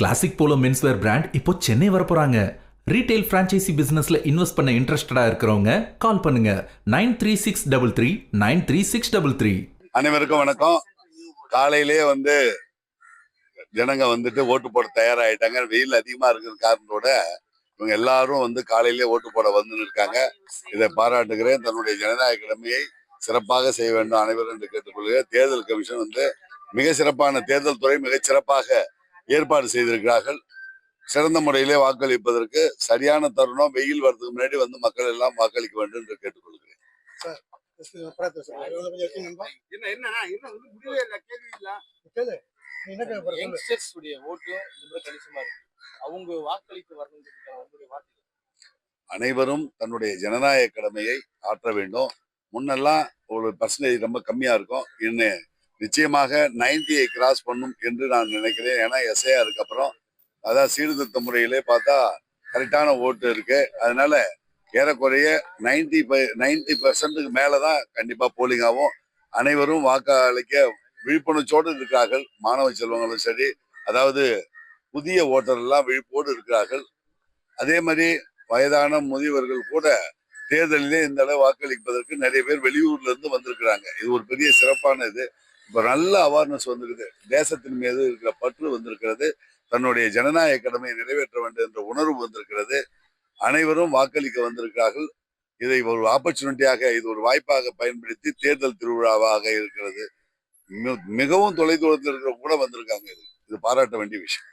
Classic polo menswear brand இப்போ Chennai வரப்போறாங்க. Retail franchisee பிசினஸ்ல invest பண்ண இன்ட்ரெஸ்டடா இருக்கிறவங்க கால் பண்ணுங்க 9363393633. அனைவருக்கும் வணக்கம். காலையிலே ஜனங்க ஓட்டு போட தயாராயிட்டாங்க. வெயில் அதிகமா இருக்கிற காரணத்தோட இவங்க எல்லாரும் காலையிலே ஓட்டு போட இருக்காங்க. இதை பாராட்டுகிறேன். தன்னுடைய ஜனநாயக கடமையை சிறப்பாக செய்ய வேண்டும் அனைவரும் என்று கேட்டுக்கொள்கிறேன். தேர்தல் கமிஷன் மிக சிறப்பான தேர்தல் துறை மிகச் சிறப்பாக ஏற்பாடு செய்திருக்கிறார்கள். சிறந்த முறையிலே வாக்களிப்பதற்கு சரியான தருணம். வெயில் வரதுக்கு முன்னாடி மக்கள் எல்லாம் வாக்களிக்க வேண்டும் என்று கேட்டுக்கொள்கிறேன். அனைவரும் தன்னுடைய ஜனநாயக கடமையை ஆற்ற வேண்டும். முன்னெல்லாம் ஒரு பர்சன்டேஜ் ரொம்ப கம்மியா இருக்கும். இன்னும் நிச்சயமாக 90 கிராஸ் பண்ணும் என்று நான் நினைக்கிறேன். ஏன்னா எஸ்ஐஆருக்கு அப்புறம் அதான் சீர்திருத்த முறையிலே பார்த்தா கரெக்டான ஓட்டு இருக்கு. அதனால ஏறக்குறைய 90% மேலதான் கண்டிப்பா போலிங் ஆகும். அனைவரும் வாக்களிக்க விழிப்புணர்ச்சியோடு இருக்கிறார்கள். மாணவ செல்வங்களும் சரி, அதாவது புதிய ஓட்டர் எல்லாம் விழிப்போடு இருக்கிறார்கள். அதே மாதிரி வயதான முதியவர்கள் கூட தேர்தலிலே இந்த அளவு வாக்களிப்பதற்கு நிறைய பேர் வெளியூர்ல இருந்து வந்திருக்கிறாங்க. இது ஒரு பெரிய சிறப்பான இது. இப்ப நல்ல அவேர்னஸ் வந்திருக்குது. தேசத்தின் மீது இருக்கிற பற்று வந்திருக்கிறது. தன்னுடைய ஜனநாயக கடமையை நிறைவேற்ற வேண்டும் என்ற உணர்வு வந்திருக்கிறது. அனைவரும் வாக்களிக்க வந்திருக்கிறார்கள். இதை ஒரு ஆப்பர்ச்சுனிட்டியாக, இது ஒரு வாய்ப்பாக பயன்படுத்தி தேர்தல் திருவிழாவாக இருக்கிறது. மிகவும் தொலைதூரத்தில் இருக்கிறவங்க கூட வந்திருக்காங்க. இது பாராட்ட வேண்டிய விஷயம்.